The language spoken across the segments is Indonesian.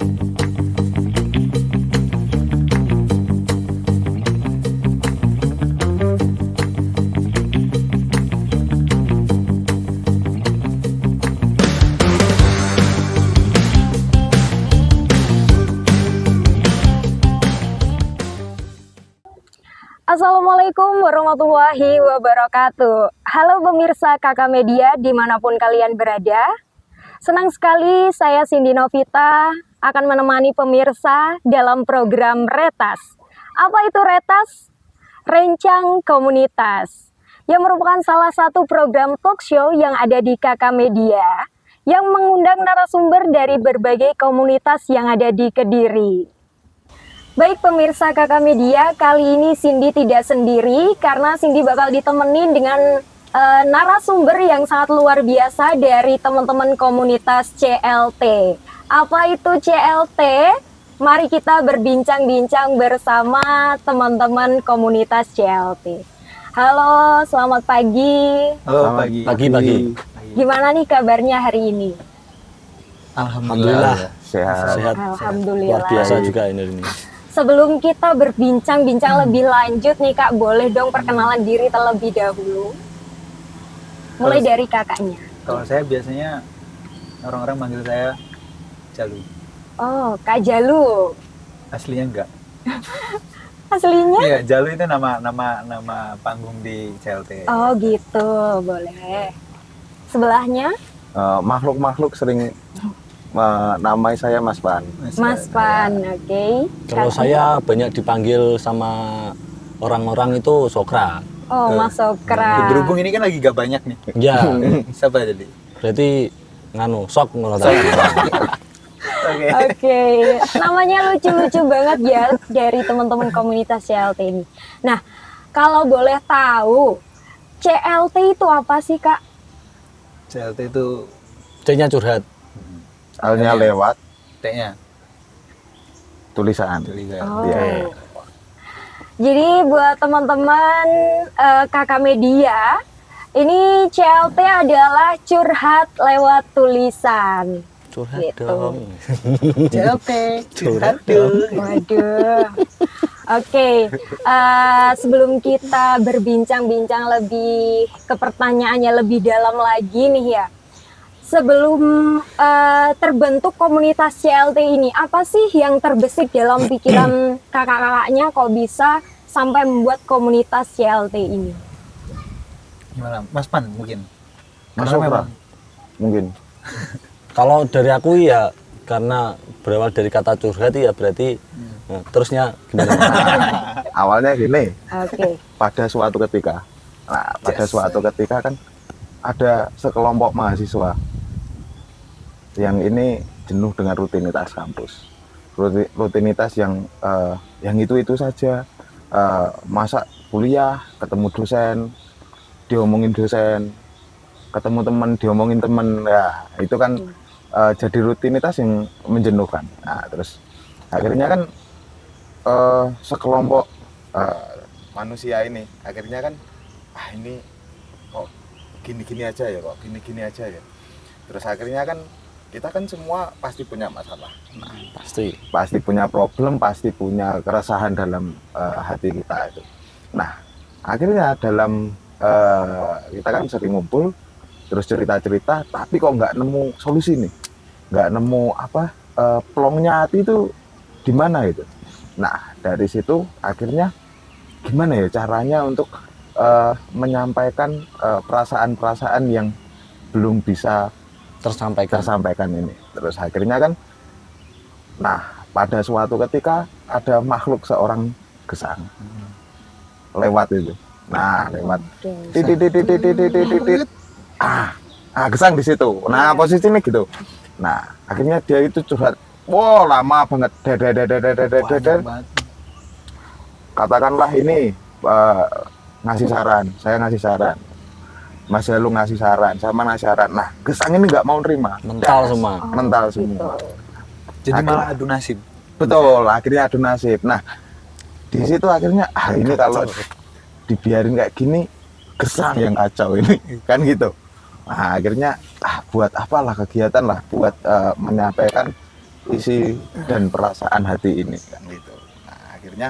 Assalamualaikum warahmatullahi wabarakatuh. Halo pemirsa Kakak Media dimanapun kalian berada. Senang sekali saya Cindy Novita akan menemani pemirsa dalam program Retas. Apa itu Retas? Rencang Komunitas, yang merupakan salah satu program talk show yang ada di Kakak Media yang mengundang narasumber dari berbagai komunitas yang ada di Kediri. Baik pemirsa Kakak Media, kali ini Cindy tidak sendiri karena Cindy bakal ditemenin dengan narasumber yang sangat luar biasa dari teman-teman komunitas CLT. Apa itu CLT? Mari kita berbincang-bincang bersama teman-teman komunitas CLT. Halo, selamat pagi. Halo, pagi. Gimana nih kabarnya hari ini? Alhamdulillah. Sehat. Alhamdulillah. Luar biasa juga ini. Sebelum kita berbincang-bincang lebih lanjut nih Kak, boleh dong perkenalan diri terlebih dahulu. Mulai dari kakaknya. Kalau saya biasanya orang-orang manggil saya Jalu. Oh, Kak Jalu. Aslinya enggak. Aslinya? Iya, Jalu itu nama panggung di CLT. Oh gitu, boleh. Sebelahnya? Makhluk-makhluk sering namai saya Mas Pan. Mas Pan, oke. Kalau saya banyak dipanggil sama orang-orang itu Sokra. Oh, Mas Sokra. Berhubung ini kan lagi gak banyak nih. Ya, Siapa jadi? berarti sok menurut saya. Oke. Namanya lucu-lucu banget ya dari teman-teman komunitas CLT ini. Nah, kalau boleh tahu, CLT itu apa sih Kak? CLT itu C-nya curhat. Alnya lewat T-nya tulisan. Oh. Yeah. Jadi buat teman-teman Kakak Media, ini CLT adalah curhat lewat tulisan. Curhat Gitu. dong. CLT curhat dong. Waduh. Oke, sebelum kita berbincang-bincang lebih ke pertanyaannya lebih dalam lagi nih ya. Sebelum terbentuk komunitas CLT ini, apa sih yang terbesit dalam pikiran kakak-kakaknya kok bisa sampai membuat komunitas CLT ini? Gimana? Mas Pan mungkin? Mas Karena Sokra memang mungkin. Kalau dari aku ya karena berawal dari kata curhat ya berarti terusnya gimana? Awalnya gini, Oke. pada suatu ketika. Nah, pada suatu ketika kan ada sekelompok mahasiswa yang ini jenuh dengan rutinitas kampus. Rutinitas yang itu saja. Masa kuliah, ketemu dosen, diomongin dosen, ketemu teman, diomongin teman. Ya, itu kan jadi rutinitas yang menjenuhkan. Nah, terus akhirnya kan sekelompok manusia ini akhirnya kan ini kok gini-gini aja ya, terus akhirnya kan kita kan semua pasti punya masalah. Nah, pasti punya problem, pasti punya keresahan dalam hati kita itu. Nah, akhirnya dalam kita kan sering ngumpul terus cerita-cerita, tapi kok nggak nemu solusi nih, nggak nemu plongnya hati itu di mana itu. Nah, dari situ akhirnya gimana ya caranya untuk menyampaikan perasaan-perasaan yang belum bisa tersampaikan ini. Terus akhirnya kan, nah pada suatu ketika ada makhluk seorang gesang lewat itu. Nah lewat titit gesang di situ. Nah posisinya gitu. Nah akhirnya dia itu curhat. Wow lama banget. Katakanlah ini ngasih saran, saya ngasih saran, Mas Jalu ngasih saran, sama ngasih saran. Nah, gesang ini nggak mau nerima. Mental semua. Mental semua. Jadi malah adu nasib. Betul, akhirnya adu nasib. Nah, di situ akhirnya ini kalau dibiarin kayak gini, gesang yang kacau ini, kan gitu. Nah, akhirnya buat apalah kegiatan lah, buat menyampaikan isi dan perasaan hati ini kan gitu. Nah akhirnya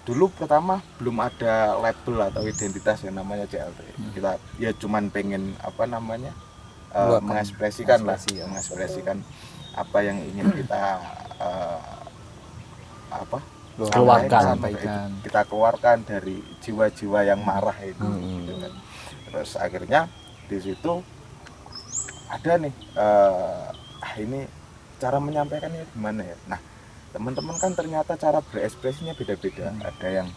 dulu pertama belum ada label atau identitas yang namanya CLT. Kita ya cuman pengen apa namanya mengekspresikan mengekspresikan apa yang ingin kita sampaikan. Kita keluarkan dari jiwa-jiwa yang marah itu. Gitu kan. Terus akhirnya di situ ada nih ini cara menyampaikannya gimana ya. Nah teman-teman kan ternyata cara berekspresinya beda-beda. Ada yang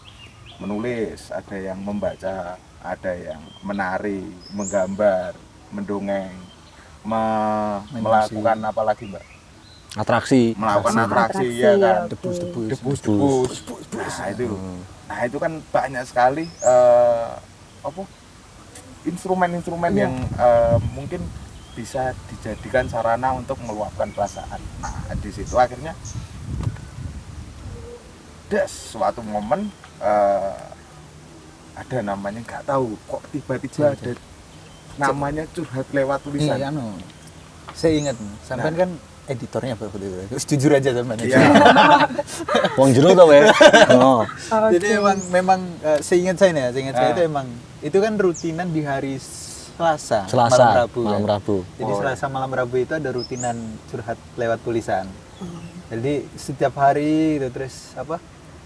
menulis, ada yang membaca, ada yang menari, menggambar, mendongeng, melakukan apa lagi Mbak? Melakukan atraksi ya kan. Debus. Nah itu kan banyak sekali instrumen-instrumen yang mungkin bisa dijadikan sarana untuk meluapkan perasaan. Nah di situ akhirnya suatu momen ada namanya nggak tahu kok tiba-tiba ada namanya curhat lewat tulisan. Iya, saya ingat sampean kan editornya apa jujur aja sampean. Iya. Wong jero to, Wek. Oh. Jadi memang seingat saya itu emang itu kan rutinan di hari Selasa malam Rabu. Jadi Selasa malam Rabu itu ada rutinan curhat lewat tulisan. Jadi setiap hari itu terus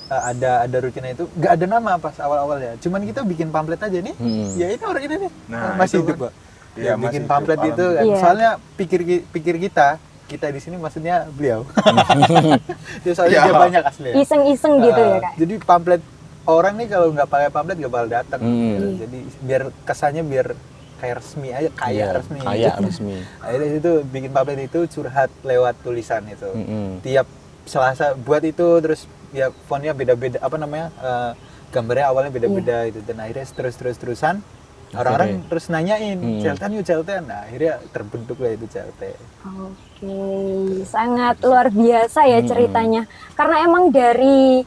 ada rutinnya itu nggak ada nama pas awal-awalnya, cuman kita bikin pamflet aja nih. Ya ini orang ini nih masih hidup Pak. Iya, bikin pamflet itu kan. Soalnya pikir kita di sini maksudnya beliau. Dia soalnya dia banyak asli. Iseng-iseng gitu ya Kak. Jadi pamflet orang nih kalau nggak pakai pamflet nggak bakal datang. Jadi biar kesannya biar kayak resmi aja, resmi. Akhirnya itu bikin pamflet itu curhat lewat tulisan itu. Tiap Selasa buat itu, terus ya fontnya beda-beda, gambarnya awalnya beda-beda itu, dan akhirnya terusan orang-orang terus nanyain CLT. Nah akhirnya terbentuk lah itu CLT. Oke, sangat luar biasa ya ceritanya, karena emang dari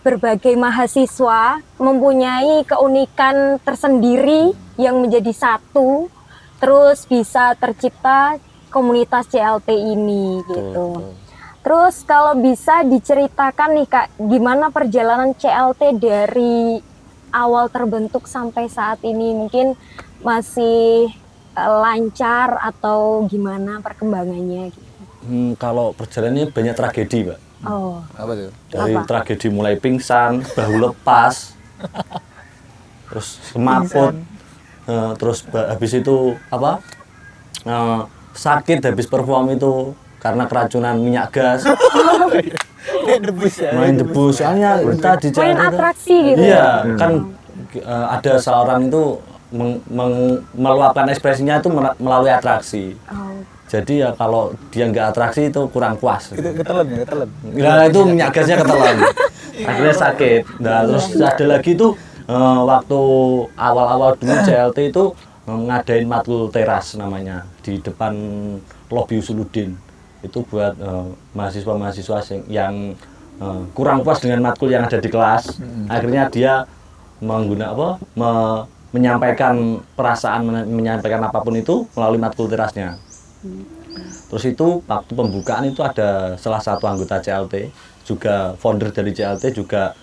berbagai mahasiswa mempunyai keunikan tersendiri yang menjadi satu, terus bisa tercipta komunitas CLT ini gitu. Terus kalau bisa diceritakan nih Kak, gimana perjalanan CLT dari awal terbentuk sampai saat ini? Mungkin masih lancar atau gimana perkembangannya gitu? Kalau perjalanannya banyak tragedi, Mbak. Oh. Apa tuh? Dari tragedi mulai pingsan, bahu lepas, terus semaput, terus habis itu sakit habis perform itu karena keracunan minyak gas. Main debus. Soalnya kita di main atraksi gitu. Iya, kan ada seorang itu meluapkan ekspresinya itu melalui atraksi. Jadi ya kalau dia nggak atraksi itu kurang puas. Ketelan. Nah itu minyak gasnya ketelan. Akhirnya sakit. Nah terus ada lagi tuh waktu awal-awal dulu CLT itu ngadain matkul teras namanya di depan lobi Usuluddin. Itu buat mahasiswa-mahasiswa yang kurang puas dengan matkul yang ada di kelas. Akhirnya dia menyampaikan perasaan, menyampaikan apapun itu melalui matkul terasnya. Terus itu waktu pembukaan itu ada salah satu anggota CLT, juga founder dari CLT, juga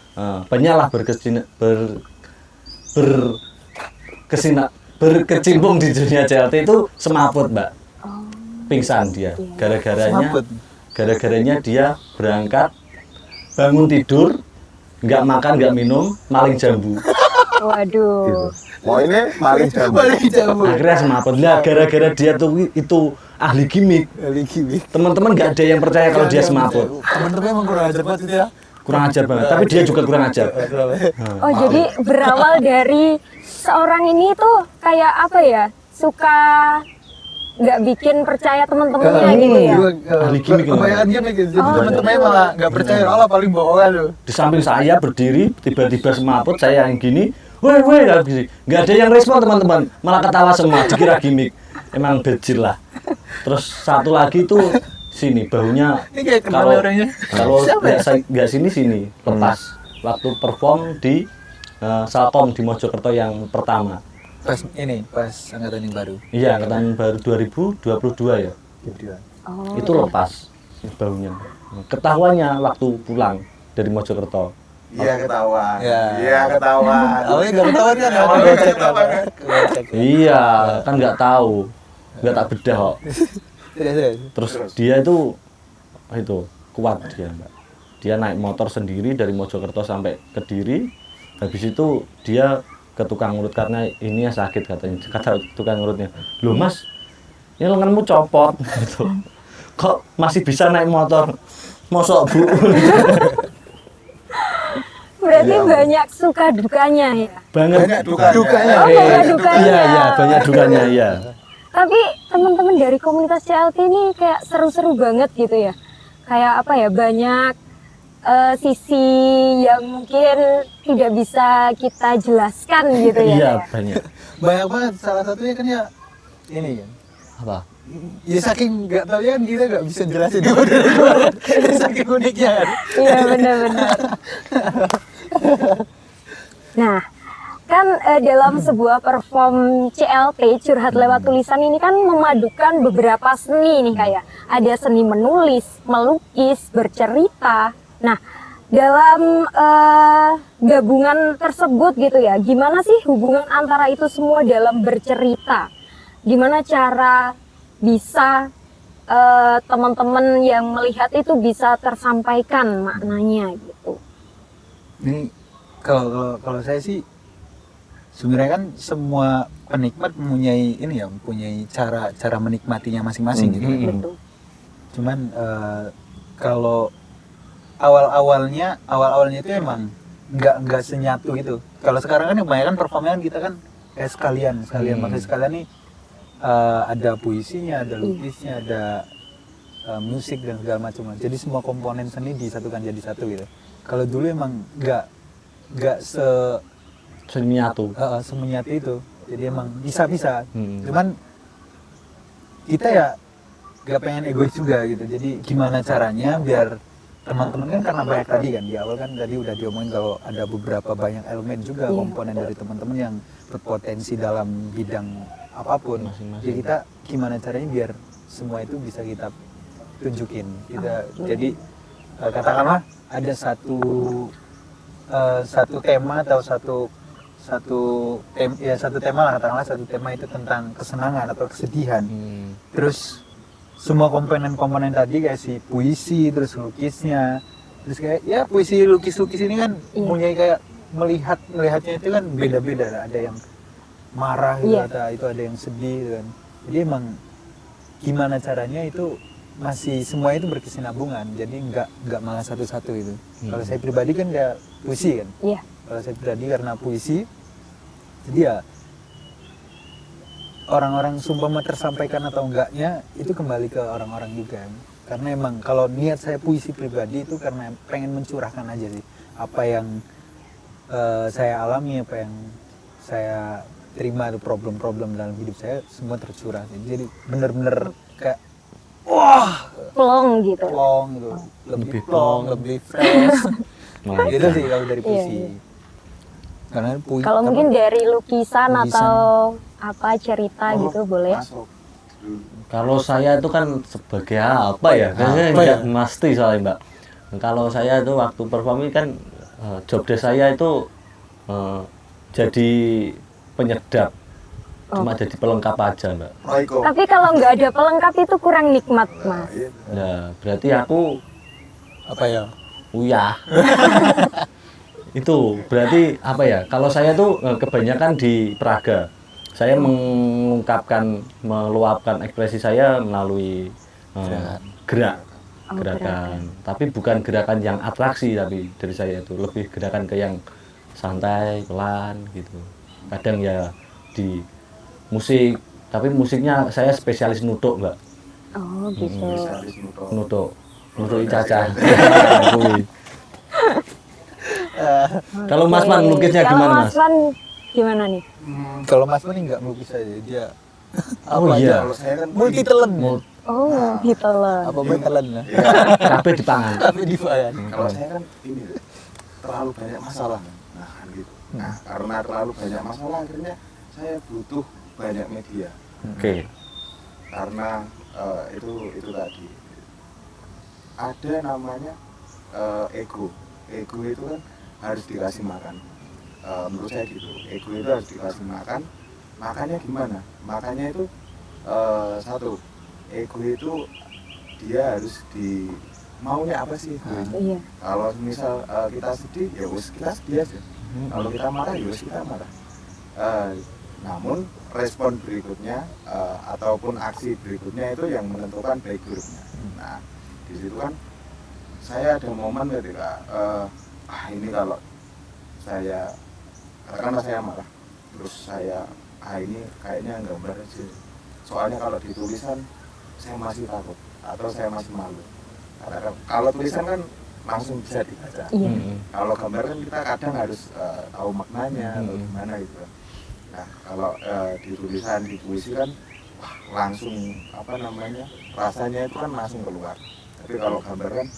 banyaklah berkecimpung di dunia CLT itu semaput Mbak. Pingsan dia, gara-garanya dia berangkat, bangun tidur, nggak makan, nggak minum, maling jambu. Waduh. Oh ini maling jambu. Akhirnya semaput lah, gara-gara dia tuh itu ahli gimmick. Teman-teman nggak ada yang percaya kalau dia semaput. Teman-teman emang kurang ajar banget itu ya. Kurang ajar banget, tapi dia juga kurang ajar. Oh jadi berawal dari seorang ini tuh kayak apa ya, suka nggak bikin percaya teman-temannya gitu ya. Ahli gimmick. Kebanyakan gimmick gitu. Jadi teman-temannya malah nggak percaya, Allah paling bohongan loh. Di samping saya berdiri, tiba-tiba semaput, saya yang gini, woi, nggak ada yang respon teman-teman, malah ketawa semua, dikira gimmick. Emang bejir lah. Terus satu lagi tuh sini bahunya, kalau nggak sini lepas. Waktu perform di Salkom di Mojokerto yang pertama. Pas angkatan yang baru. Iya, angkatan baru 2022 ya. Oh. Itu lepas baunya. Ketahuannya waktu pulang dari Mojokerto. Iya ketahuan. Iya. Iya ketahuan. Awalnya nggak ketahuan kan? Awalnya nggak ketahuan kan? Gocek. Iya, kan nggak tahu, nggak tak bedah kok. Terus dia itu kuat dia, Mbak. Dia naik motor sendiri dari Mojokerto sampai Kediri. Habis itu dia ke tukang urut karena ini ya sakit katanya. Kata tukang urutnya, "Loh Mas, ini lenganmu copot." Gitu. Kok masih bisa naik motor? Mosok Bu? Berarti Iya. banyak suka dukanya ya. Banyak dukanya. Oh, banyak dukanya. Iya, iya, banyak dukanya, iya. Tapi teman-teman dari komunitas CLT ini kayak seru-seru banget gitu ya. Kayak apa ya, banyak sisi yang mungkin tidak bisa kita jelaskan gitu ya. Iya, Kayak. banyak. Banyak banget, salah satunya kan ya ini kan. Apa? Ya saking nggak tahu ya kan kita nggak bisa jelasin apa dari luar. Saking uniknya kan. Iya benar-benar. Nah, kan dalam sebuah perform CLT curhat lewat tulisan ini kan memadukan beberapa seni nih, kayak ada seni menulis, melukis, bercerita. Nah, dalam gabungan tersebut gitu ya, gimana sih hubungan antara itu semua dalam bercerita? Gimana cara bisa teman-teman yang melihat itu bisa tersampaikan maknanya gitu? Ini kalau saya sih sebenarnya kan semua penikmat mempunyai ini ya, mempunyai cara menikmatinya masing-masing gitu. Betul. Cuman kalau awalnya itu emang nggak senyatu gitu. Kalau sekarang kan kebanyakan performnya kan kita kan kayak sekalian maksudnya sekalian nih ada puisinya, ada lukisnya, ada musik dan segala macam. Jadi semua komponen seni disatukan jadi satu gitu. Kalau dulu emang nggak Senyatu. semenyatu itu. Jadi emang bisa. Cuman kita ya nggak pengen egois juga gitu. Jadi gimana caranya biar teman-teman kan, karena banyak tadi kan di awal kan tadi udah diomongin kalau ada beberapa banyak elemen juga komponen dari teman-teman yang berpotensi dalam bidang apapun. Masing-masing. Jadi kita gimana caranya biar semua itu bisa kita tunjukin. Jadi katakanlah ada satu tema atau satu tema lah, katakanlah satu tema itu tentang kesenangan atau kesedihan. Terus semua komponen tadi kayak si puisi, terus lukisnya, terus kayak ya puisi lukis ini kan punya kayak melihatnya itu kan beda-beda. Ada yang marah gitu, ada yang sedih gitu kan. Jadi emang gimana caranya itu masih semua itu berkesinambungan, jadi nggak malah satu-satu itu. Kalau saya pribadi kan ya puisi kan. Iya. Kalau saya pribadi karena puisi, jadi ya orang-orang sumpama tersampaikan atau enggaknya itu kembali ke orang-orang juga kan. Karena emang kalau niat saya puisi pribadi itu karena pengen mencurahkan aja sih apa yang saya alami, apa yang saya terima, itu problem-problem dalam hidup saya semua tercurah. Jadi bener-bener kayak Plong gitu. plong gitu, Lebih plong, plong. lebih fresh. Mantap. Gitu sih kalau dari puisi. Iya. Karena Kalau mungkin dari lukisan Lukisan. atau apa cerita gitu boleh. Masuk. Kalau saya itu kan sebagai apa ya? Saya Apa ya? nggak mesti soalnya Mbak. Kalau saya itu waktu perform ini kan job desk saya itu jadi penyedap, cuma jadi pelengkap aja Mbak. Royko. Tapi kalau nggak ada pelengkap itu kurang nikmat, Mas. Iya. Nah berarti aku apa ya? uyah. Itu berarti apa ya? Kalau saya tuh kebanyakan di peraga. Saya mengungkapkan, meluapkan ekspresi saya melalui gerakan. Tapi bukan gerakan yang atraksi, tapi dari saya itu lebih gerakan ke yang santai, pelan gitu. Kadang ya di musik, tapi musiknya saya spesialis nutuk Mbak. Oh, gitu. Spesialis nuto. Nutuk Icaca. Kalau Mas Man lukisnya Kalau gimana Mas Mas? Man gimana nih? Kalau Mas Mani nggak melukis aja, dia Oh apa iya. aja. Kalau saya kan Multi talent. Oh, gitu loh. Apa baik talent ya? Kabeh dipangan. Tapi diva kan. kalau saya kan ini terlalu banyak masalah. Nah, kan gitu. Nah, karena terlalu banyak masalah akhirnya saya butuh banyak media. Oke. Karena itu tadi ada namanya ego itu kan harus dikasih makan. Menurut saya gitu, ego itu harus dikasih makan. Makanya gimana? Makanya itu satu, ego itu dia harus di maunya apa sih ego ini? Iya. Kalau misal kita sedih ya wis kita sedih aja. Kalau kita marah ya wis kita marah. Namun respon berikutnya ataupun aksi berikutnya itu yang menentukan baik buruknya. Nah, di situ kan saya ada momen ketika ini kalau saya karena saya marah, terus saya ini kayaknya gambar aja. Soalnya kalau di tulisan saya masih takut atau saya masih malu. Karena kalau tulisan kan langsung bisa dibaca. Iya. Kalau gambar kan kita kadang harus tahu maknanya atau gimana gitu. Nah, kalau di tulisan, di puisi kan langsung rasanya itu kan langsung keluar. Tapi kalau gambar kan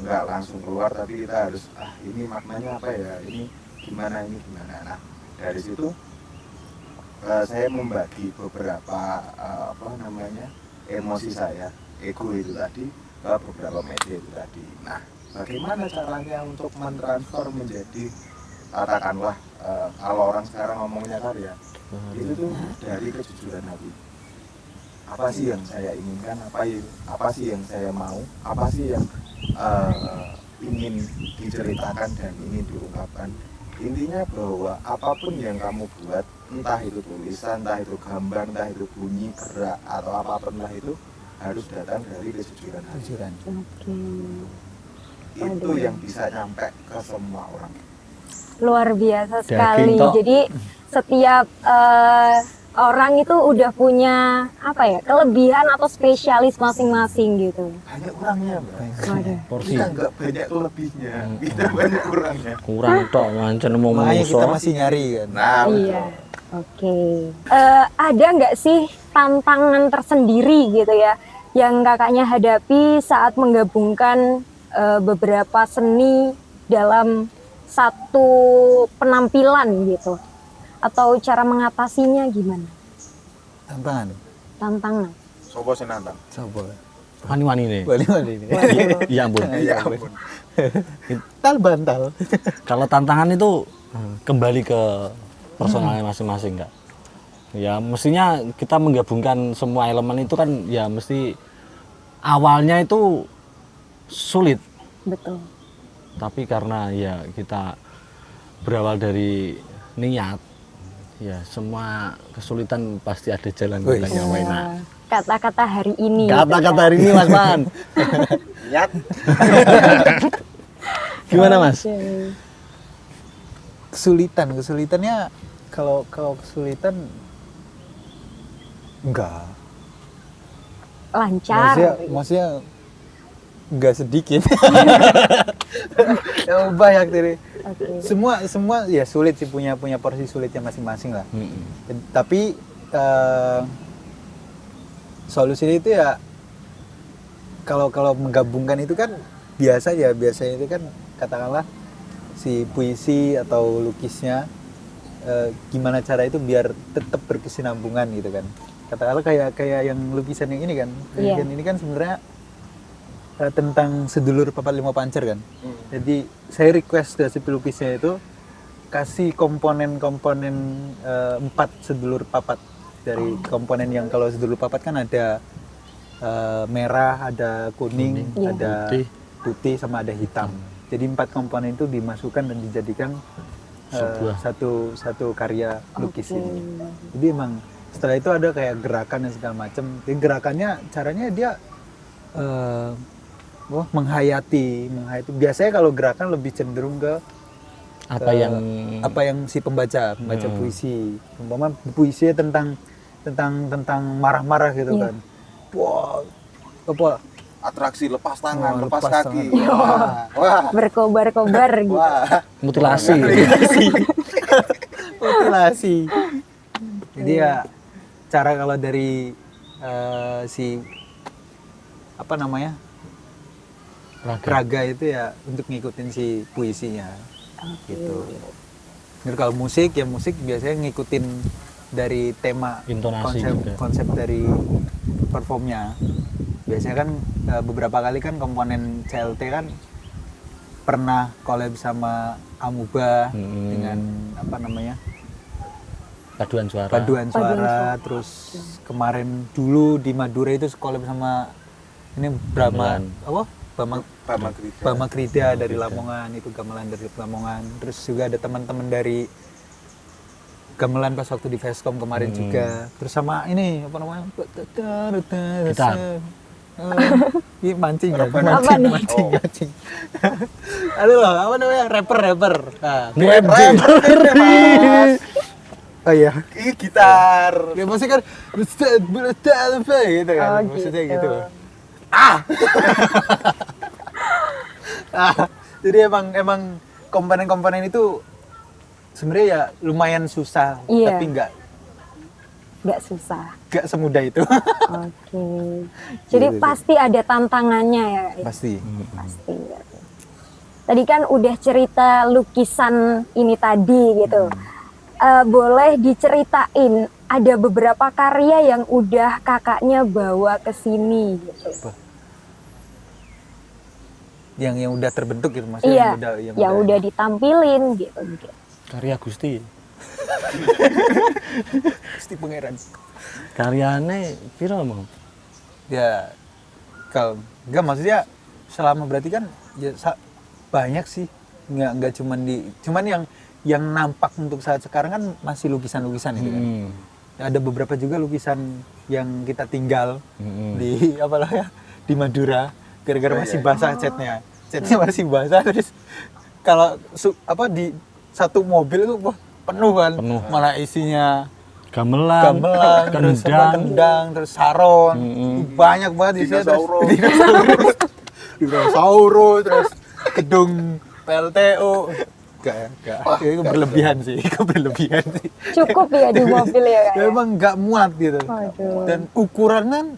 enggak langsung keluar, tapi kita harus ini maknanya apa ya, ini gimana. Nah, dari situ saya membagi beberapa emosi saya, ego itu tadi, ke beberapa media itu tadi. Nah, bagaimana caranya untuk mentransfer menjadi katakanlah kalau orang sekarang ngomongnya karya, itu tuh dari kejujuran hati. Apa sih yang saya inginkan, apa sih yang saya mau, apa sih yang ingin diceritakan dan ingin diungkapkan. Intinya bahwa apapun yang kamu buat, entah itu tulisan, entah itu gambar, entah itu bunyi, gerak, atau apapun lah itu harus datang dari kejujuran hati. Oke. Itu yang bisa nyampe ke semua orang. Luar biasa Daging sekali. tok. Jadi setiap orang itu udah punya kelebihan atau spesialis masing-masing gitu. Banyak kurangnya, Mbak. Waduh. Porsi Kita nggak banyak lebihnya, kita banyak kurangnya. kurang tok ngancen mau Makanya kita menungso. masih nyari kan. Nah, Iya. Oke. Ada nggak sih tantangan tersendiri gitu ya yang kakaknya hadapi saat menggabungkan beberapa seni dalam satu penampilan gitu? Atau cara mengatasinya gimana? Tantangan. sopo sing nantang? Coba. Wani-wani nih. Balik-balik ini. Ya ampun. Ya ampun. Bantal. Kalau tantangan itu kembali ke personalnya masing-masing, Kak. Ya mestinya kita menggabungkan semua elemen itu kan ya mesti awalnya itu sulit. Betul. Tapi karena ya kita berawal dari niat, ya semua kesulitan pasti ada jalan Wih. katanya Waina. Kata-kata hari ini. Kata-kata hari ini Mas Man. Niat. Gimana Mas? Oke. Kesulitannya kalau kesulitan enggak. Lancar. Maksudnya enggak sedikit. Ya banyak dari Oke. semua ya sulit sih, punya porsi sulitnya masing-masing lah. Tapi solusinya itu ya kalau menggabungkan itu kan biasanya itu kan katakanlah si puisi atau lukisnya gimana cara itu biar tetap berkesinambungan gitu kan. Katakanlah kayak yang lukisan yang ini kan. Iya. Lukisan ini kan sebenarnya tentang sedulur papat lima pancer kan. Jadi saya request ke si pelukisnya itu kasih komponen-komponen 4 sedulur papat. Dari komponen yang kalau sedulur papat kan ada merah, ada kuning, Iya. ada putih sama ada hitam. Jadi 4 komponen itu dimasukkan dan dijadikan satu karya lukis ini. Jadi emang setelah itu ada kayak gerakan dan segala macam. Jadi gerakannya caranya dia menghayati. Biasanya kalau gerakan lebih cenderung ke Apa yang si pembaca puisi. Umpama puisinya tentang marah-marah gitu Iya. kan. Wah, apa? Atraksi lepas tangan, Oh, lepas lepas kaki. tangan. Wah. Berkobar-kobar gitu. Wah. mutilasi. Mutilasi. Jadi ya cara kalau dari si apa namanya? Raga itu ya untuk ngikutin si puisinya. Gitu. Jadi kalau musik biasanya ngikutin dari tema Intonasi juga. konsep dari performnya. Biasanya kan beberapa kali kan komponen CLT kan pernah collab sama Amuba dengan apa namanya? Paduan suara. Paduan Paduan suara. Terus kemarin dulu di Madura itu collab sama ini Brahma Gamelan. apa? Bama Krida dari Lamongan, itu gamelan dari Lamongan. Terus juga ada teman-teman dari gamelan pas waktu di Vescom kemarin juga. Terus sama ini apa namanya? Gitar. Ini mancing ya, Apa nih? mancing. Aduh loh, apa namanya? Rapper. Nah, oh iya. Ih, gitar. Ya maksudnya kan gitu kan. Oh, Maksudnya gitu. gitu. Jadi emang komponen-komponen itu sebenarnya ya lumayan susah, Iya. tapi nggak susah. semudah itu. Oke. Jadi Gitu. pasti ada tantangannya ya. Kak? Pasti. Pasti. Tadi kan udah cerita lukisan ini tadi gitu. Boleh diceritain ada beberapa karya yang udah kakaknya bawa ke sini gitu. Yang udah terbentuk gitu maksudnya Iya, yang udah ditampilin gitu. Karya Gusti. pasti pangeran. Karyane piro mau? Ya kalau enggak maksudnya selama berarti kan ya banyak sih, nggak cuman yang nampak untuk saat sekarang kan masih lukisan-lukisan itu kan. Ada beberapa juga lukisan yang kita tinggal di apa lah ya, di Madura gara-gara masih basah catnya masih basah. Terus kalau di satu mobil itu wah, penuh kan, malah isinya Gamelan, terus kendang, terus saron, banyak banget isinya. Dinosaurus, terus gedung PLTU. Enggak. Itu berlebihan sih. Cukup ya di mobil ya Kak? Ya, emang nggak muat gitu. Waduh. Dan ukurannya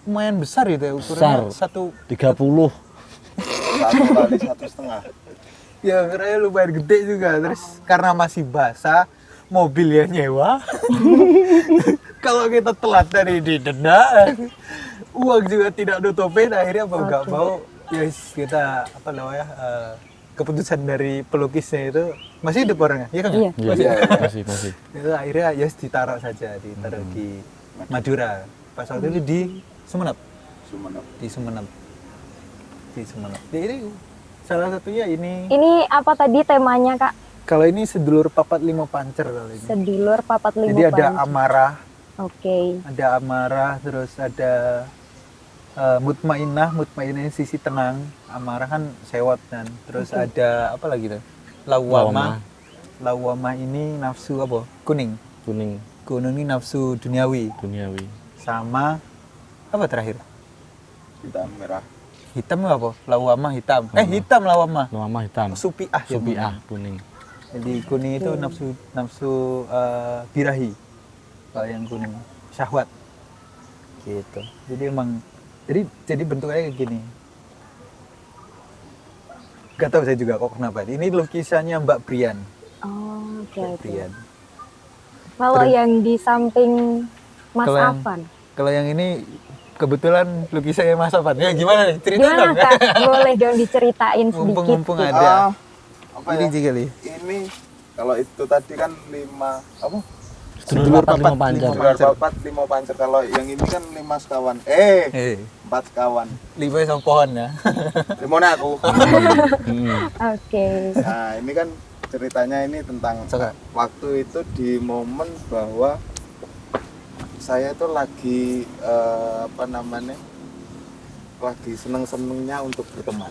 lumayan besar gitu ya, ukurannya Besar. 1 30. 1 kali 1,5. ya kira lumayan gede juga. Terus karena masih basah, mobil ya nyewa. Kalau kita telat dari didenda, uang juga tidak nutupin, akhirnya mau nggak mau ya kita apa namanya, keputusan dari pelukisnya itu masih hidup orangnya, ya kan? Iya. Masih. Itu akhirnya ya ditaruh di Madura. Pas waktu itu di Sumenep. Di Sumenep. Jadi salah satunya ini. Ini apa tadi temanya Kak? Kalau ini sedulur papat lima pancer kalau ini. Sedulur papat lima Jadi ada panci. amarah, Oke. ada amarah, terus ada mutmainah yang sisi tenang, amarah kan sewot kan. Terus ada apa lagi tuh? Lawamah ini nafsu apa? Kuning ini nafsu duniawi. Sama apa terakhir? Hitam merah. Hitam itu apa? Lawamah hitam. Hitam lawamah. Lawamah hitam. Supiah. Supiah kuning. Jadi kuning itu nafsu birahi. Kalau yang kuning syahwat. Gitu. Jadi emang jadi bentuknya kayak gini. Gak tahu saya juga kok kenapa. Ini lukisannya Mbak Brian. Oh, oke. Brian. Kalau yang di samping Mas Kalau yang- Afan. Kalau yang ini kebetulan lukisannya Mas Afan. Ya gimana nih? Cerita Gimana dong. Kak? Boleh dong diceritain sedikit. Mumpung gitu. ada. Apa Ini ya? juga nih. Ini kalau itu tadi kan 5 apa? Sedulur papat lima pancer. Sedulur papat 5 pancer. Kalau yang ini kan 5 sekawan. 4 sekawan. 5 sama pohon ya. Gimana aku? Oke. Nah, ini kan ceritanya ini tentang Coba. waktu itu di momen bahwa saya tuh lagi lagi seneng-senengnya untuk berteman.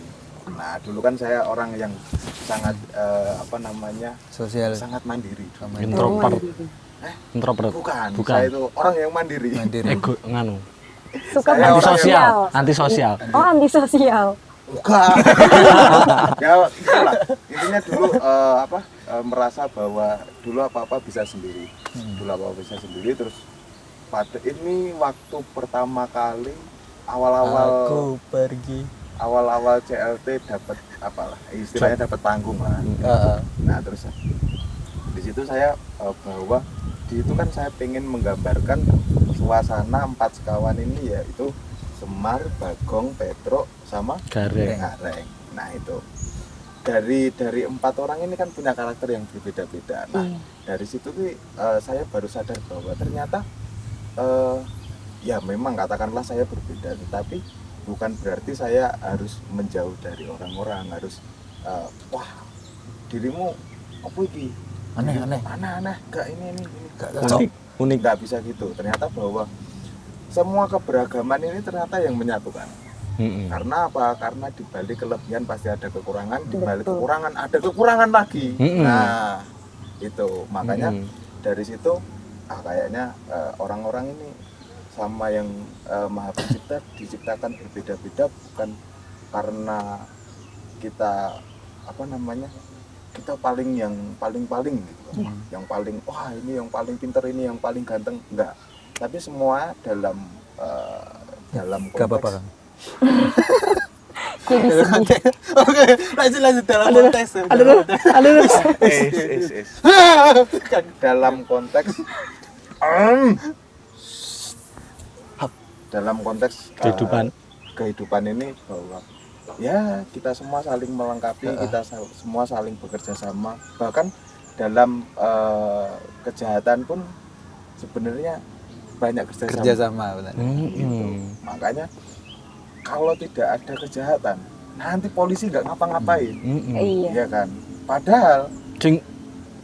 Nah, dulu kan saya orang yang sangat Sosial. sangat mandiri. Introvert. Bukan. Bukan. Saya itu orang yang mandiri. Ego nganu. Suka Saya orang antisosial. Antisosial. Oh, antisosial. Bukan. Ya, itulah. Intinya dulu merasa bahwa dulu apa-apa bisa sendiri. Terus pada ini waktu pertama kali awal-awal Aku pergi. awal-awal CLT dapat apalah istilahnya dapat panggung lah. Nah terus di situ saya bahwa di itu kan saya pengen menggambarkan suasana 4 sekawan ini yaitu Semar, Bagong, Petruk, sama Gareng. Gareng. Nah itu dari 4 orang ini kan punya karakter yang berbeda-beda. Nah dari situ saya baru sadar bahwa ternyata ya memang katakanlah saya berbeda, tetapi bukan berarti saya harus menjauh dari orang-orang, harus wah dirimu apa ini Aneh-aneh. Gak ini gak Unik. nggak bisa gitu. Ternyata bahwa semua keberagaman ini ternyata yang menyatukan. Karena apa? Karena di balik kelebihan pasti ada kekurangan, di balik kekurangan ada kekurangan lagi. Nah, itu makanya dari situ kayaknya orang-orang ini sama yang Maha Pencipta diciptakan berbeda-beda bukan karena kita kita yang paling gitu. Yang paling wah ini yang paling pintar, ini yang paling ganteng, enggak. Tapi semua dalam konteks Jadi sedih. Oke, lanjut dalam konteks. Dalam konteks kehidupan ini bahwa ya kita semua saling melengkapi, kita semua saling bekerja sama. Bahkan dalam kejahatan pun sebenarnya banyak kerja sama benar. Gitu. Makanya kalau tidak ada kejahatan, nanti polisi nggak ngapa-ngapain, iya kan? Padahal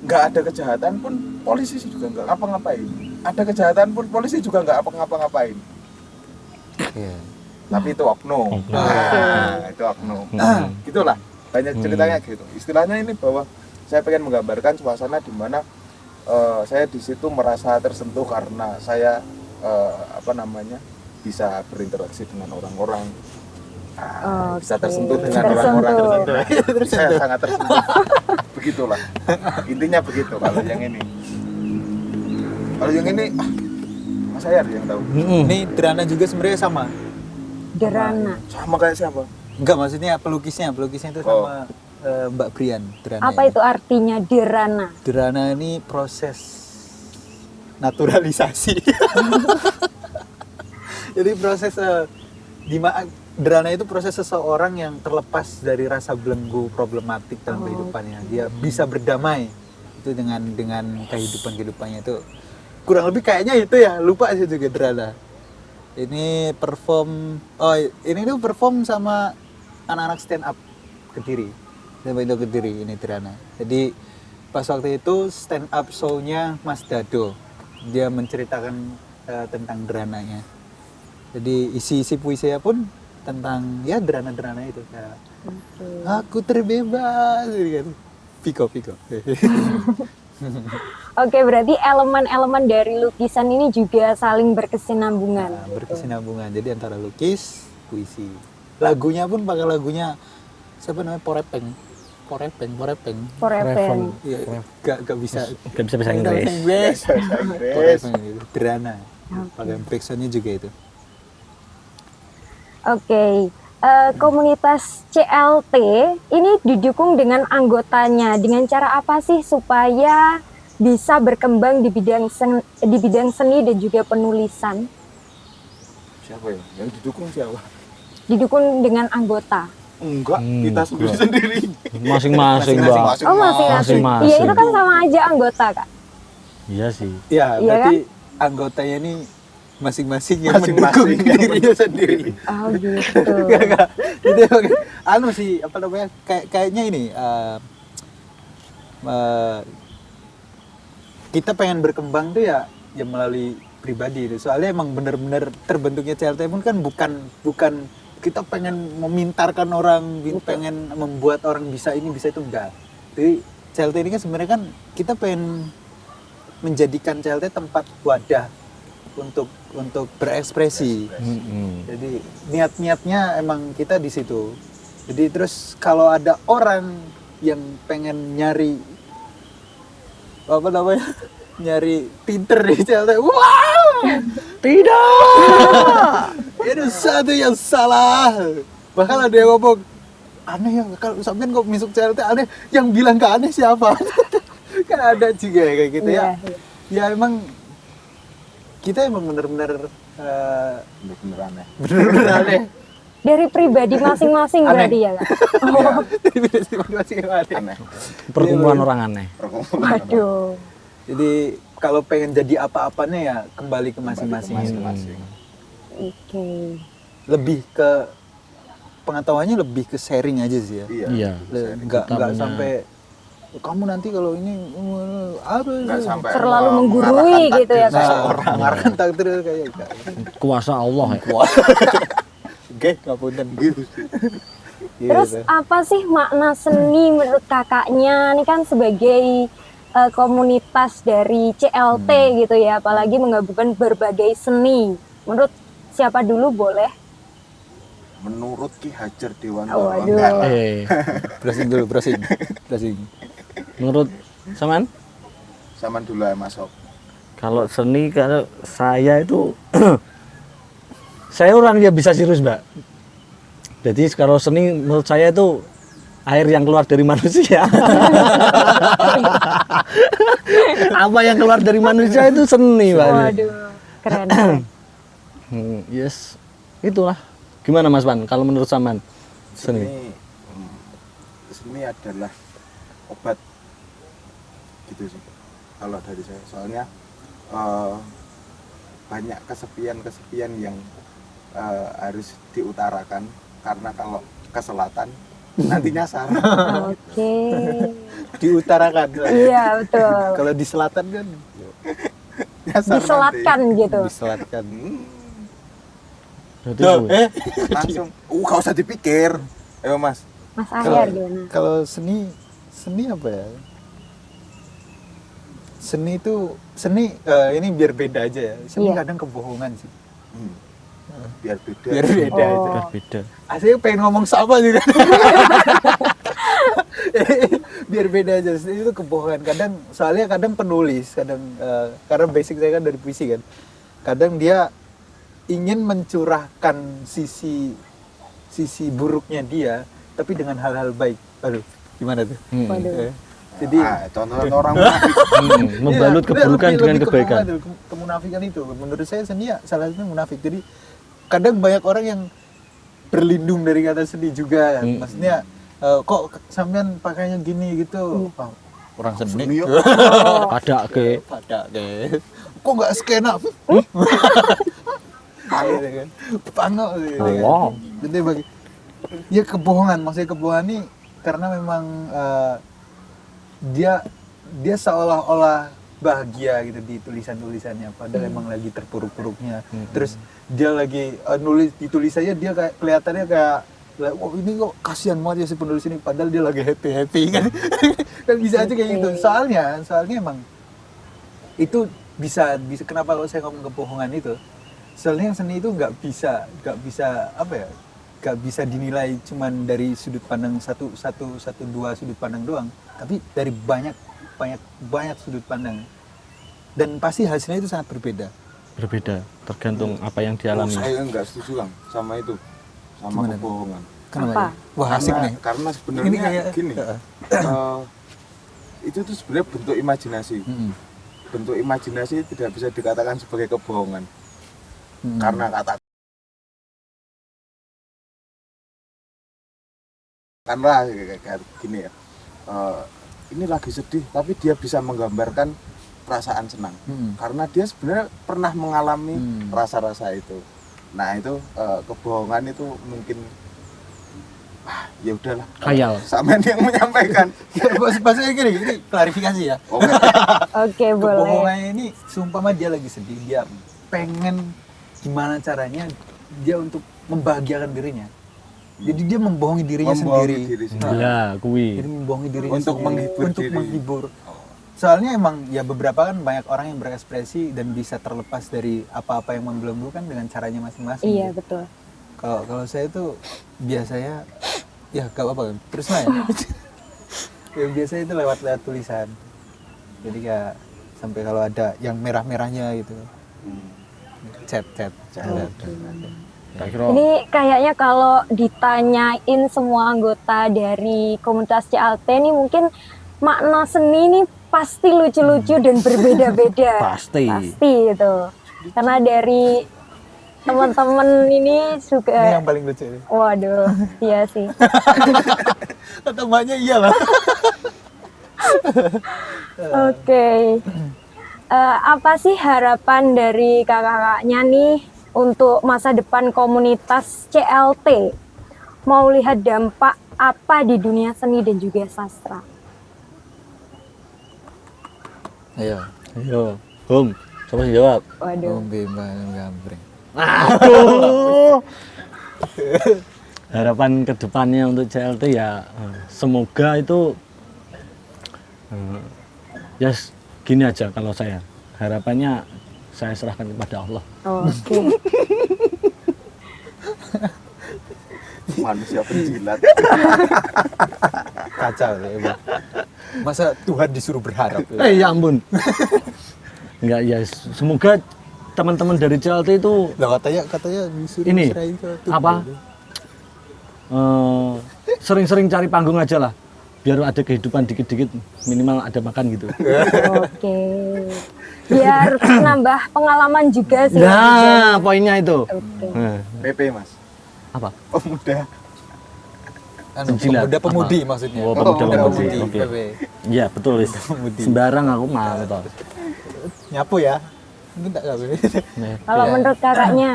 nggak ada kejahatan pun polisi juga nggak ngapa-ngapain. Ada kejahatan pun polisi juga nggak ngapa-ngapain. Tapi itu oknum. Itu oknum. Gitulah. Banyak ceritanya gitu. Istilahnya ini bahwa saya pengen menggambarkan suasana di mana saya di situ merasa tersentuh karena saya bisa berinteraksi dengan orang-orang, bisa tersentuh dengan orang-orang. Saya sangat tersentuh. Begitulah. Intinya begitu kalau yang ini. Kalau yang ini, Mas Ayar yang tahu. Ini Drana juga sebenarnya sama. Derana. Sama kayak siapa? Enggak, maksudnya pelukisnya itu sama Mbak Brian. Drana Apa itu artinya derana? Drana ini proses naturalisasi. Jadi proses Drana itu proses seseorang yang terlepas dari rasa belenggu problematik dalam kehidupannya. Dia bisa berdamai itu dengan kehidupannya itu. Kurang lebih kayaknya itu ya, lupa sih juga Drana. Ini perform sama anak-anak stand up Kediri. Sama itu Kediri ini Drana. Jadi pas waktu itu stand up show-nya Mas Dado. Dia menceritakan tentang Drananya. Jadi isi puisinya pun tentang ya Drana itu kayak aku terbebas gitu. Piko. Oke, berarti elemen-elemen dari lukisan ini juga saling berkesinambungan. Nah, berkesinambungan. Jadi antara lukis, puisi. Lagunya pun pakai lagunya siapa namanya? Porepeng. Iya, gak bisa Inggris. Porepeng gitu. Drana. Pakai backsoundnya juga itu. Oke, komunitas CLT ini didukung dengan anggotanya. Dengan cara apa sih supaya bisa berkembang di bidang seni dan juga penulisan? Siapa ya? Yang didukung siapa? Didukung dengan anggota. Enggak, kita sendiri. Masing-masing, Mbak. Oh, masing-masing. Iya, itu kan sama aja anggota, Kak. Iya sih. Ya, Iya berarti anggotanya ini masing-masing yang mendukung dirinya sendiri. Oh gitu. Enggak. Itu sih apa namanya? Kayaknya ini kita pengen berkembang tuh ya melalui pribadi itu. Soalnya emang benar-benar terbentuknya CLT pun kan bukan kita pengen memintarkan orang, pengen membuat orang bisa ini bisa itu, enggak. Jadi CLT ini kan sebenarnya kan kita pengen menjadikan CLT tempat wadah untuk berekspresi. Jadi niatnya emang kita di situ. Jadi terus kalau ada orang yang pengen nyari nyari pinter di CLT, wow, tidak, itu satu yang salah. Bahkan ada yang ngomong aneh ya, kalau sampean kok masuk CLT aneh, yang bilang ke aneh siapa? Kan ada juga kayak gitu ya. Ya emang kita emang bener-bener Bener-bener aneh. bener-bener aneh. Dari pribadi masing-masing Aneh. berarti ya, Kak? Iya, Jadi masih aneh. aneh. Perkumpulan orang aneh. Waduh. Jadi kalau pengen jadi apa-apanya ya kembali ke masing-masing. Masing-masing. Oke. Lebih ke pengetahuannya lebih ke sharing aja sih ya. Iya. Nggak Kita punya- sampai kamu nanti kalau ini apa Nggak sampai Terlalu menggurui mengarahkan gitu ya, takdir Kak? seseorang. mengarahkan takdir kayak enggak. Kuasa Allah ya. Oke, ngapunten. Gitu sih. Terus apa sih makna seni menurut kakaknya? Ini kan sebagai komunitas dari CLT gitu ya, apalagi menggabungkan berbagai seni. Menurut siapa dulu boleh? Menurut Ki Hajar Dewantara. Waduh. Enggak lah. browsing dulu, browsing. Menurut Saman? Zaman dulu ya Mas Sob. Kalau seni, kalau saya itu saya orang yang bisa serius, Mbak. Jadi kalau seni menurut saya itu air yang keluar dari manusia. Apa yang keluar dari manusia itu seni, Mbak. Waduh, keren. Yes, itulah. Gimana Mas Pan? Kalau menurut Saman seni? Seni adalah obat gitu sih kalau dari saya, soalnya banyak kesepian yang harus diutarakan, karena kalau ke selatan nanti nyasar. Oke. Diutarakan. Iya, betul. Kalau di selatan kan Nyasar Diselatkan gitu. diselatkan. Berarti Loh, gue. langsung gak usah dipikir. Ayo Mas. Mas Ahyar gimana? Kalau seni apa ya? Seni itu ini biar beda aja ya. Seni Iya. kadang kebohongan sih. Biar beda. Biar beda Oh. aja. Beda. Aslinya pengen ngomong sama juga. Biar beda aja. Seni itu kebohongan. Soalnya kadang penulis, karena basic saya kan dari puisi kan. Kadang dia ingin mencurahkan sisi buruknya dia, tapi dengan hal-hal baik. Aduh, gimana tuh? Waduh. Jadi contoh orang munafik. Membalut iya, keburukan lebih dengan kebaikan. kemunafikan itu menurut saya seni ya salah satunya munafik. Jadi kadang banyak orang yang berlindung dari kata seni juga. Maksudnya kok sampean pakainya gini gitu. Oh, orang seni. Seni, yuk. Pada ke Pada deh. Kok nggak skena? Gitu kan. Pangok gitu kan. Wow. Jadi bagi ya kebohongan, maksudnya kebohongan ini karena memang dia seolah-olah bahagia gitu di tulisannya, padahal emang lagi terpuruk-puruknya. Terus dia lagi nulis di tulisannya dia kayak kelihatannya kayak wah ini kok kasihan banget ya si penulis ini, padahal dia lagi happy kan. Kan bisa aja kayak gitu. Soalnya emang itu bisa kenapa kalau saya ngomong kebohongan itu? Soalnya yang seni itu nggak bisa apa ya? Nggak bisa dinilai cuman dari sudut pandang dua sudut pandang doang, tapi dari banyak sudut pandang, dan pasti hasilnya itu sangat berbeda. Tergantung apa yang dialami. Saya enggak setuju Kang sama itu, sama Gimana? kebohongan. Kenapa? Apa? Wah asik nih. Karena sebenarnya Ini kayak- gini, itu tuh sebenarnya bentuk imajinasi. Bentuk imajinasi tidak bisa dikatakan sebagai kebohongan, karena karena kayak gini ya, ini lagi sedih tapi dia bisa menggambarkan perasaan senang, karena dia sebenarnya pernah mengalami rasa-rasa itu. Nah itu kebohongan itu mungkin ya udahlah, Khayal. sampean yang menyampaikan. Maksudnya gini, ini klarifikasi ya. Oke. Oke, boleh. Kebohongannya ini seumpama dia lagi sedih, dia pengen gimana caranya dia untuk membahagiakan dirinya. Jadi dia membohongi dirinya Membohongi sendiri. diri sendiri. Ya, Jadi kui. membohongi dirinya Untuk sendiri. menghibur Untuk diri. menghibur. Soalnya emang ya beberapa kan banyak orang yang berekspresi dan bisa terlepas dari apa-apa yang membelenggu kan dengan caranya masing-masing. Iya, gitu. betul. Kalau saya tuh biasanya ya gak apa-apa kan. Terus ya. Ya biasanya itu lewat tulisan. Jadi kayak sampai kalau ada yang merah-merahnya gitu. Chat. Ini kayaknya kalau ditanyain semua anggota dari komunitas CLT ini mungkin makna seni ini pasti lucu-lucu dan berbeda-beda. Pasti. Pasti itu. Karena dari teman-teman ini Ini juga, yang paling lucu ini. waduh, iya sih. Kata mbaknya iyalah. Oke. Apa sih harapan dari kakak-kakaknya nih untuk masa depan komunitas CLT? Mau lihat dampak apa di dunia seni dan juga sastra? Ayo. Ayo, Hum, coba jawab. Waduh. Bima gambreng. Aduh. Harapan kedepannya untuk CLT ya semoga itu ya gini aja kalau saya harapannya saya serahkan kepada Allah. Oke. Manusia penjilat. Kacau ya, Bang. Masa Tuhan disuruh berharap? Ya ampun. Enggak ya, semoga teman-teman dari CLT itu Lah katanya disuruh ini serahin ke Tuhan. apa? Sering-sering cari panggung aja lah. Biar ada kehidupan dikit-dikit, minimal ada makan gitu. Oke. Biar nambah pengalaman juga sih. Nah, poinnya itu. Oke. Nah, PP Mas. apa? Pemuda. Anu, Penjilat, pemuda-pemudi apa? maksudnya. Oh, pemuda-pemudi. pemuda-pemudi. Oke. PP. Iya, betul, Wis. Pemudi. Sembarang aku mah toh. Nyapu ya? Mungkin tak tahu. Kalau Iya. menurut kakaknya,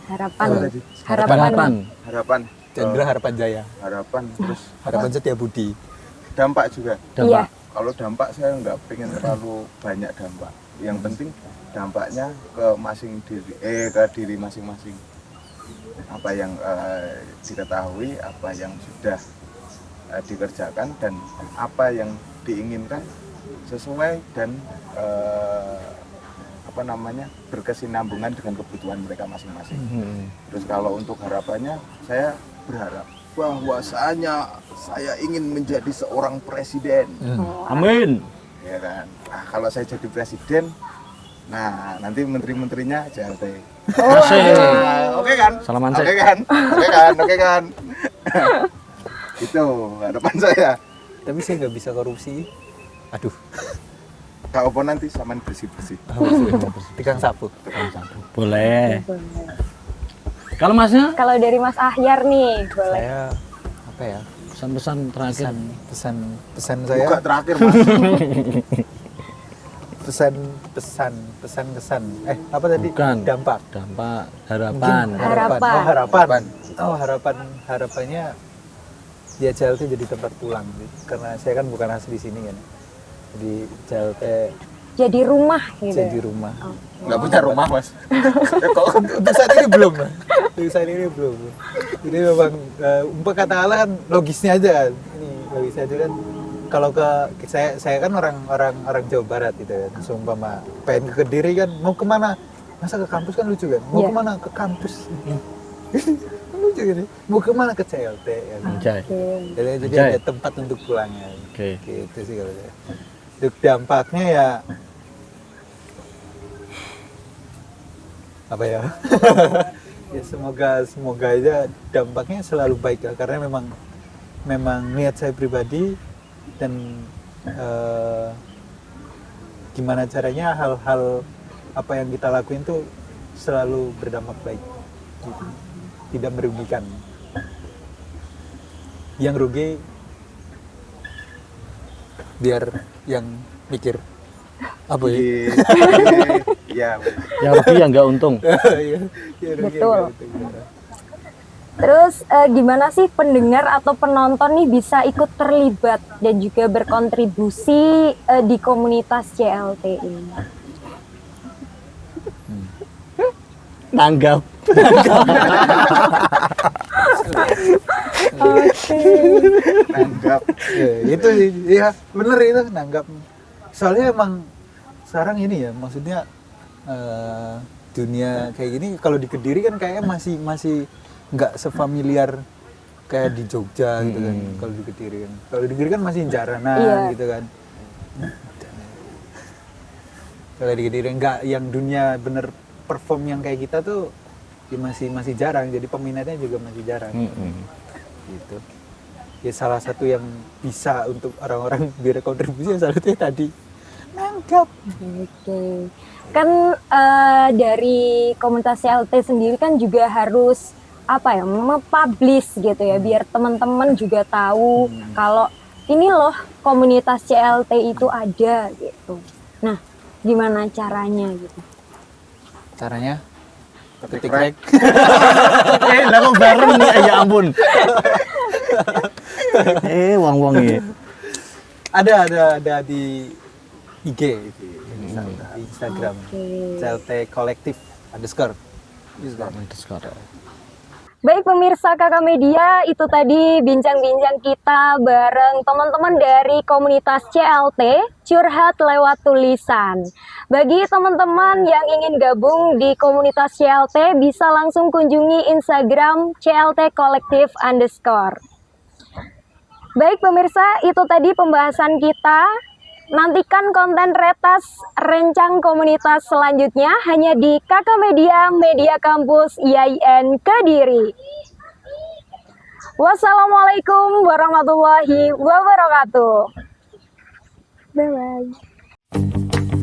harapan, Apa tadi? Harapan. Harapan. Chandra Harapan Jaya. Harapan terus Harapan Setia Budi. dampak juga. Iya. Kalau dampak saya nggak pengen terlalu banyak dampak. Yang penting dampaknya ke diri masing-masing. Apa yang diketahui, apa yang sudah dikerjakan dan apa yang diinginkan sesuai dan berkesinambungan dengan kebutuhan mereka masing-masing. Terus kalau untuk harapannya saya berharap bahwasanya saya ingin menjadi seorang presiden. Amin. Ya kan. Nah, kalau saya jadi presiden, nah nanti menteri-menterinya CLT. Asik. Nah, oke kan? Salaman sih. Oke kan? Oke kan? Itu harapan saya. Tapi saya nggak bisa korupsi. Aduh. Kak Opo nanti saman bersih-bersih. Tikang sapu. Boleh. Kalau Masnya Kalau dari Mas Ahyar nih, boleh. Saya apa ya? pesan-pesan terakhir. Pesan saya. Buka terakhir Mas. pesan kesan. Apa tadi? Bukan. Dampak. Dampak, harapan. Harapan. Harapannya ya CLT jadi tempat pulang karena saya kan bukan asli sini kan. Jadi CLT Jadi rumah gitu. jadi rumah. Nggak punya rumah Mas. Kok Untuk saat ini belum. Untuk saat ini belum. Jadi memang umpah katakanlah kan logisnya aja kan. Ini logisnya aja kan. Kalau ke saya kan orang Jawa Barat gitu kan. Seumpama pengen ke Kediri kan mau kemana? Masa ke kampus kan lucu kan? Mau Iya. kemana? Ke kampus. Lucu gitu. Mau kemana? Ke CLT ya. Anjay. Oke. Jadi Anjay. ada tempat untuk pulangnya. Oke. Gitu sih kalau saya. Untuk dampaknya ya apa ya? Ya semoga aja dampaknya selalu baik ya karena memang niat saya pribadi dan gimana caranya hal-hal apa yang kita lakuin tuh selalu berdampak baik gitu. Tidak merugikan yang rugi biar yang mikir apa ya? Iya. Yang rugi yang nggak untung. Ya, rugi Betul. yang gitu. Terus gimana sih pendengar atau penonton nih bisa ikut terlibat dan juga berkontribusi di komunitas CLT ini? Tanggap. Oke. Nanggap. Ya, itu ya bener itu nanggap. Soalnya emang sekarang ini ya maksudnya dunia kayak gini kalau di Kediri kan kayaknya masih nggak sefamiliar kayak di Jogja gitu kan. Kalau di Kediri kan, kalau di Kediri kan masih jaranan Iya. gitu kan. Kalau di Kediri nggak yang dunia bener perform yang kayak kita tuh ya masih jarang. Jadi peminatnya juga masih jarang. Gitu. Ya salah satu yang bisa untuk orang-orang berkontribusi salah satunya tadi nangkap. Oke. Kan dari komunitas CLT sendiri kan juga harus apa ya, mempublish gitu ya, biar teman-teman juga tahu kalau ini loh komunitas CLT itu ada gitu. Nah, gimana caranya gitu? Caranya ketik rek. Lah kok bareng nih, ya ampun. Wong-wong ya. Ada di IG itu, di Instagram. Oke. CLT Kolektif _ Baik pemirsa Kakak Media, itu tadi bincang-bincang kita bareng teman-teman dari komunitas CLT, curhat lewat tulisan. Bagi teman-teman yang ingin gabung di komunitas CLT, bisa langsung kunjungi Instagram CLT Kolektif _ Baik pemirsa, itu tadi pembahasan kita. Nantikan konten retas rencang komunitas selanjutnya hanya di Kakak Media, Media Kampus IAIN Kediri. Wassalamualaikum warahmatullahi wabarakatuh. Bye-bye.